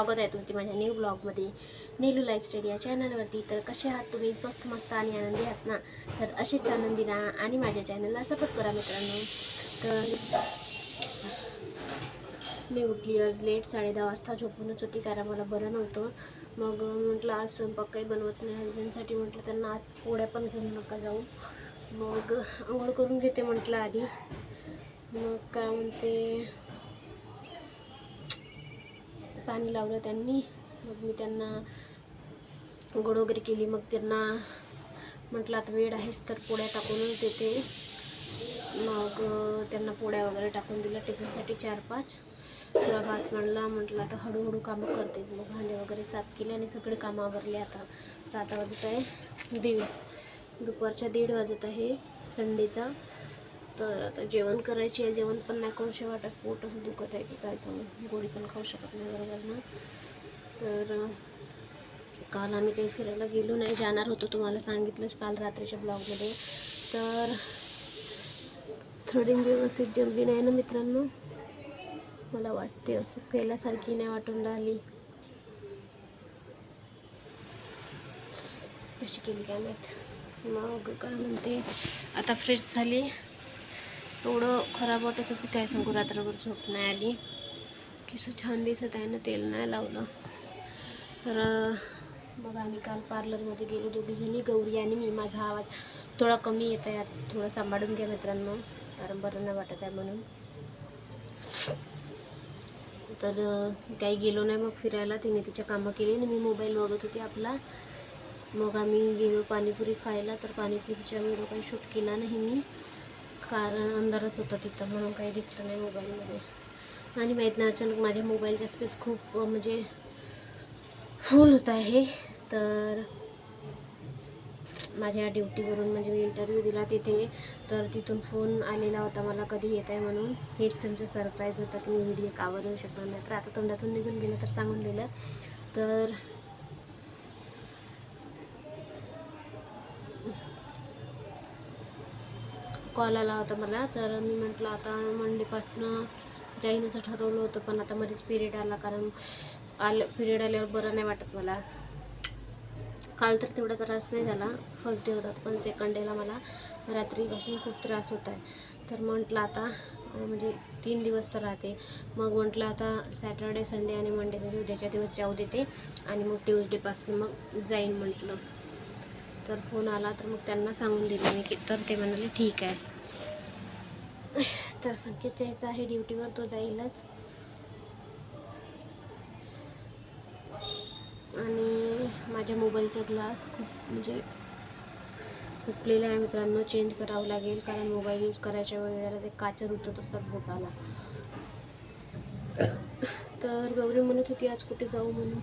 स्वागत आहे तुमचे माझ्या न्यू ब्लॉगमध्ये, नीलू लाईफस्टाईल या चॅनलवरती. तर कसे आहात तुम्ही? स्वस्त मस्त आणि आनंदी आहात ना? तर असेच आनंदी राहा आणि माझ्या चॅनलला सपोर्ट करा मित्रांनो. तर मी उठली आज लेट, 10:30 वाजता झोपूनच होती कारण मला बरं नव्हतं. मग म्हटलं आज स्वयंपाक काही बनवत नाही हजबंडसाठी. म्हटलं त्यांना आज पोळ्या पण घेऊन नका जाऊ. मग आंघोळ करून घेते म्हटलं आधी. मग काय म्हणते, पाणी लावलं त्यांनी. मग मी त्यांना आंघोळ वगैरे केली. मग त्यांना म्हटलं आता वेळ आहेच तर पोळ्या टाकूनच देते. मग त्यांना पोळ्या वगैरे टाकून दिल्या टिफिनसाठी 4-5. थोडा भात मांडला. म्हटलं आता हळूहळू कामं करते. मग भांडे वगैरे साफ केले आणि सगळे कामं आवरले. आता वाजत आहे 1:30, दुपारच्या 1:30 वाजत आहे संडेचा. तर आता जेवण करायची आहे. जेवण पण नाही करूशी वाटत, पोट असं दुखत आहे की काय सांगू. गोळी पण खाऊ शकत नाही बरोबर ना. तर काल आम्ही काही फिरायला गेलो नाही, जाणार होतो तुम्हाला सांगितलंच काल रात्रीच्या ब्लॉगमध्ये. तर थ्रेडिंग व्यवस्थित जमली नाही ना मित्रांनो. मला वाटते असं केल्यासारखी नाही वाटून राहिली. कशी केली काय माहीत. मग काय म्हणते, आता फ्रेश झाली. एवढं खराब वाटत होती काय सांगू, रात्रभर झोप नाही आली. केस छान दिसत आहे ना, तेल नाही लावलं. तर मग आम्ही काल पार्लरमध्ये गेलो दोघीजणी, गौरी आणि मी. माझा आवाज थोडा कमी येत आहे, थोडं सांभाळून घ्या मित्रांनो कारण बरं नाही वाटत आहे म्हणून. तर काही गेलो नाही मग फिरायला. तिने तिच्या कामं केली आणि मी मोबाईल बघत होते आपला. मग आम्ही गेलो पाणीपुरी खायला. तर पाणीपुरीचा व्हिडिओ काही शूट केला नाही मी कारण अंधारच होता तिथं, म्हणून काही दिसलं नाही मोबाईलमध्ये. आणि माहीत नाही अचानक माझ्या मोबाईलचा स्पेस खूप म्हणजे फुल होत आहे. तर माझ्या ड्युटीवरून म्हणजे मी इंटरव्ह्यू दिला तिथे, तर तिथून फोन आलेला होता मला कधी येत आहे म्हणून. हेच तुमचं सरप्राईज होतं की मी व्हिडिओ का बनवू शकणार नाही. तर आता तोंडातून निघून गेलं तर सांगून दिलं. तर कॉल आला होता मला. तर मी म्हटलं आता मंडेपासनं जाईन असं ठरवलं होतं, पण आता मध्येच पिरियड आला. कारण पिरियड आल्यावर बरं नाही वाटत मला. काल तर तेवढा त्रास नाही झाला, फर्स्ट डे होता, पण सेकंड डेला मला रात्रीपासून खूप त्रास होत आहे. तर म्हटलं आता म्हणजे 3 दिवस तर राहते. मग म्हटलं आता सॅटर्डे संडे आणि मंडे म्हणजे उद्याच्या दिवस जाऊ देते आणि मग ट्यूजडेपासून मग जाईन म्हटलं. तर फोन आला तर मग त्यांना सांगून दिलं मी की, तर ते म्हणाले ठीक आहे. तर संकेत जायचं आहे ड्युटीवर, तो जाईलच. आणि माझ्या मोबाईलचा ग्लास खूप म्हणजे फुटलेला आहे मित्रांनो, चेंज करावं लागेल कारण मोबाईल यूज करायच्या वेळेला ते काच रुतत असतात बोटाला. तर गौरी म्हणत होती आज कुठे जाऊ म्हणून.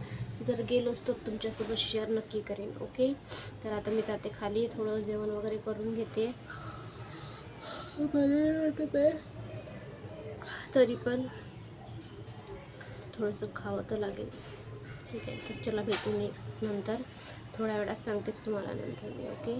जर गेलोच तर तुमच्यासोबत शेअर नक्की करेन, ओके. तर आता मी जाते खाली, थोडं जेवण वगैरे करून घेते. तरी पण थोडंसं खावं तर लागेल. ठीक आहे, तर चला भेटू नेक्स्ट नंतर. थोड्या वेळात सांगतेच तुम्हाला नंतर मी, ओके.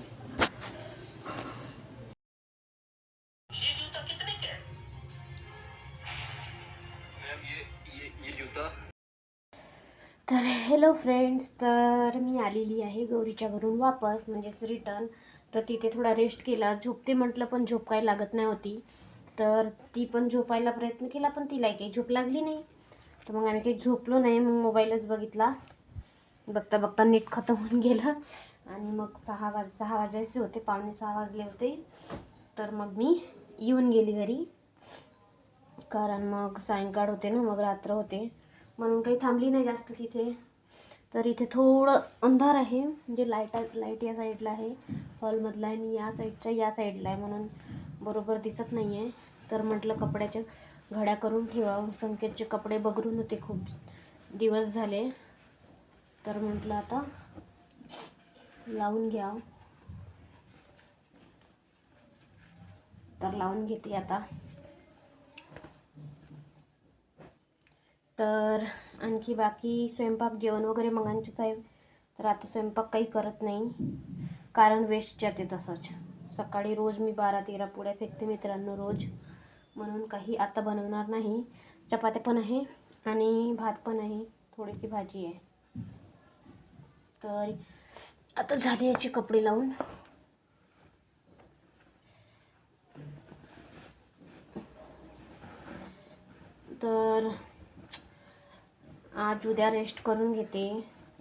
तर हॅलो फ्रेंड्स, तर मी आलेली आहे गौरीच्या घरून वापस, म्हणजेच रिटर्न. तर तिथे थोडा रेस्ट केला. झोपते म्हटलं पण झोप काही लागत नाही होती. तर ती पण झोपायला प्रयत्न केला पण तिलाही काही झोप लागली नाही. तर मग आम्ही काही झोपलो नाही. मग मोबाईलच बघितला. बघता बघता नेट खतम होऊन गेलं आणि मग 6 वाजायचे होते, 5:45 वाजले होते. तर मग मी येऊन गेली घरी कारण मग सायंकाळ होते ना, मग रात्र होते, म्हणून काही थांबली नाही जास्त तिथे. तर इथे थोडं अंधार आहे, म्हणजे लाईट या साईडला आहे हॉलमधला आणि या साईडला आहे, म्हणून बरोबर दिसत नाही आहे. तर म्हटलं कपड्याच्या घड्या करून ठेवा. संकेतचे कपडे बघरून होते खूप दिवस झाले. तर म्हटलं आता लावून घ्या. तर लावून घेते आता. तर आणखी बाकी स्वयंपाक जेवण वगैरे मगांचीच आहे. तर आता स्वयंपाक काही करत नाही कारण वेस्ट जाते तसंच. सकाळी रोज मी 12-13 पोळ्या फेकते मित्रांनो रोज, म्हणून काही आता बनवणार नाही. चपात्या पण आहे आणि भात पण आहे. थोडीशी भाजी आहे. तर आता झाले याचे कपडे लावून. तर आज उद्या रेस्ट करून घेते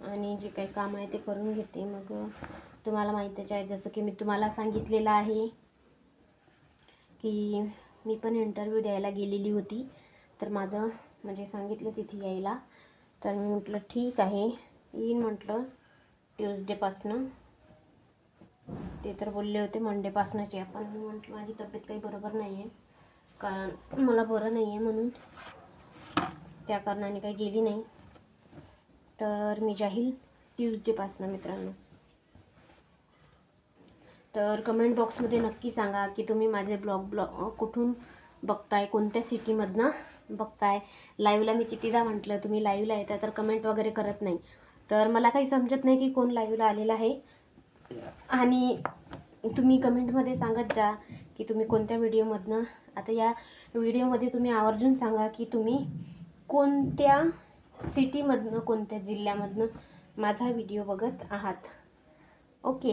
आणि जे काही काम आहे ते करून घेते. मग तुम्हाला माहीतच आहे, जसं की मी तुम्हाला सांगितलेलं आहे की मी पण इंटरव्ह्यू द्यायला गेलेली होती. तर माझं म्हणजे सांगितलं तिथे यायला. तर मी म्हटलं ठीक आहे येईन म्हटलं ट्यूसडेपासनं. ते तर बोलले होते मंडेपासनंच या, पण मी म्हटलं माझी तब्येत काही बरोबर नाही आहे, कारण मला बरं नाही आहे, म्हणून त्या कारणाने काही गेली नाही. तर मी जाईल ट्यूसडेपासनं मित्रांनो. तर कमेंट बॉक्समध्ये नक्की सांगा की तुम्ही माझे ब्लॉग कुठून बघताय, कोणत्या सिटीमधनं बघताय. लाईव्हला मी कितीदा म्हटलं तुम्ही लाईव्हला येता तर कमेंट वगैरे करत नाही. तर मला काही समजत नाही की कोण लाईव्हला आलेलं आहे. आणि तुम्ही कमेंटमध्ये सांगत जा की तुम्ही कोणत्या व्हिडिओमधनं. आता या व्हिडिओमध्ये तुम्ही आवर्जून सांगा की तुम्ही कोणत्या सिटीमधनं, कोणत्या जिल्ह्यामधनं माझा व्हिडिओ बघत आहात. ओके,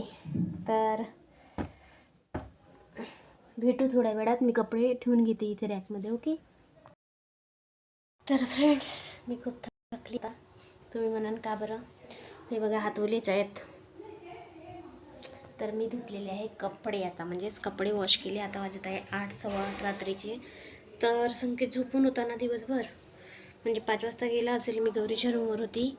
तर भेटू थोड्या वेळात. मी कपडे ठेवून घेते इथे रॅकमध्ये. ओके. तर फ्रेंड्स, मी खूप थकली. तुम्ही म्हणाल का बरं. हे बघा हात ओलेच आहेत. तर मी धुतलेले आहे कपडे आता, म्हणजेच कपडे वॉश केले. आता वाजत आहे 8, 8:15 रात्रीचे. तर संकेत झोपून होता ना दिवसभर, म्हणजे 5 वाजता गेला असेल. मी गौरीच्या रूमवर होती.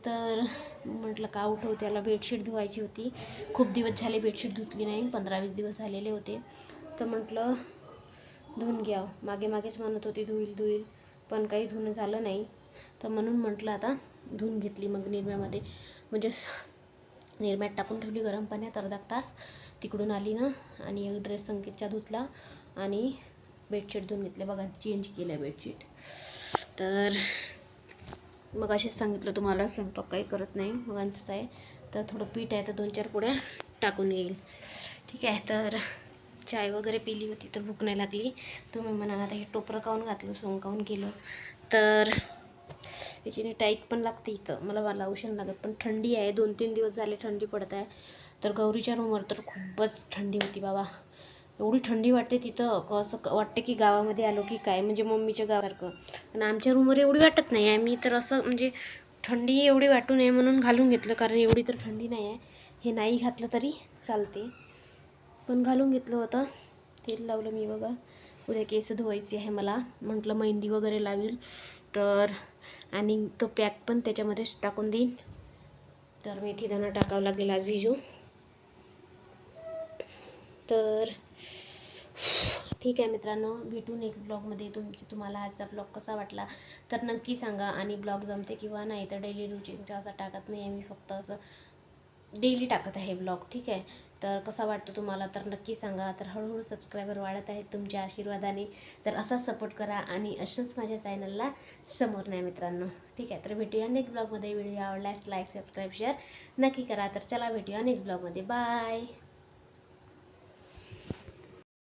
तर म्हटलं का उठव, त्याला बेडशीट धुवायची होती. खूप दिवस झाले बेडशीट धुतली नाही, 15-20 दिवस झालेले होते. तर म्हटलं धुवून घ्यावं. मागेच म्हणत होती धुईल, पण काही धुणं झालं नाही. तर म्हणून म्हटलं आता धुवून घेतली. मग निरम्यामध्ये, म्हणजे निरम्यात टाकून ठेवली गरम पाण्यात अर्धा तास. तिकडून आली ना, आणि एक ड्रेस संकेतचा धुतला आणि बेडशीट धुवून घेतले. बघा चेंज केलं बेडशीट. तर मग असेच सांगितलं तुम्हाला, स्वयंपाक काही करत नाही मग आमचंच आहे. तर थोडं पीठ आहे, तर 2-4 पुड्या टाकून येईल. ठीक आहे. तर चाय वगैरे पिली होती तर भूक नाही लागली. तुम्ही म्हणाल आता हे टोपरं काऊन घातलं, सोंग काऊन केलं. तर याच्याने टाईट पण लागते इथं. मला लावूशन लागत, पण थंडी आहे. 2-3 दिवस झाले थंडी पडत आहे. तर गौरीच्या रूमवर तर खूपच थंडी होती बाबा. एवढी थंडी वाटते तिथं, असं वाटते की गावामध्ये आलो की काय, म्हणजे मम्मीच्या गावासारखं. पण आमच्या रूमवर एवढी वाटत नाही आहे. मी तर असं म्हणजे थंडी एवढी वाटू नये म्हणून घालून घेतलं, कारण एवढी तर थंडी नाही आहे. हे नाही घातलं तरी चालते, पण घालून घेतलं होतं. तेल लावलं मी बघा. उद्या केस धुवायचे आहे मला. म्हटलं मेहंदी वगैरे लावील तर, आणि तो पॅक पण त्याच्यामध्येच टाकून देईन. तर मेथी दाणा टाकावं लागेल आज भिजू. तर ठीक आहे मित्रांनो, भेटू नेक्स्ट ब्लॉगमध्ये. तुम्हाला आजचा ब्लॉग कसा वाटला तर नक्की सांगा. आणि ब्लॉग जमते किंवा नाही तर डेली रुटीनचा असा टाकत नाही आहे मी, फक्त असं डेली टाकत आहे ब्लॉग. ठीक आहे. तर कसा वाटतो तुम्हाला तर नक्की सांगा. तर हळूहळू सबस्क्रायबर वाढत आहेत तुमच्या आशीर्वादाने. तर असाच सपोर्ट करा आणि असंच माझ्या चॅनलला समोर नाही मित्रांनो. ठीक आहे. तर भेटूया नेक्स्ट ब्लॉगमध्ये. व्हिडिओ आवडल्यास लाईक, सबस्क्राईब, शेअर नक्की करा. तर चला भेटूया नेक्स्ट ब्लॉगमध्ये. बाय.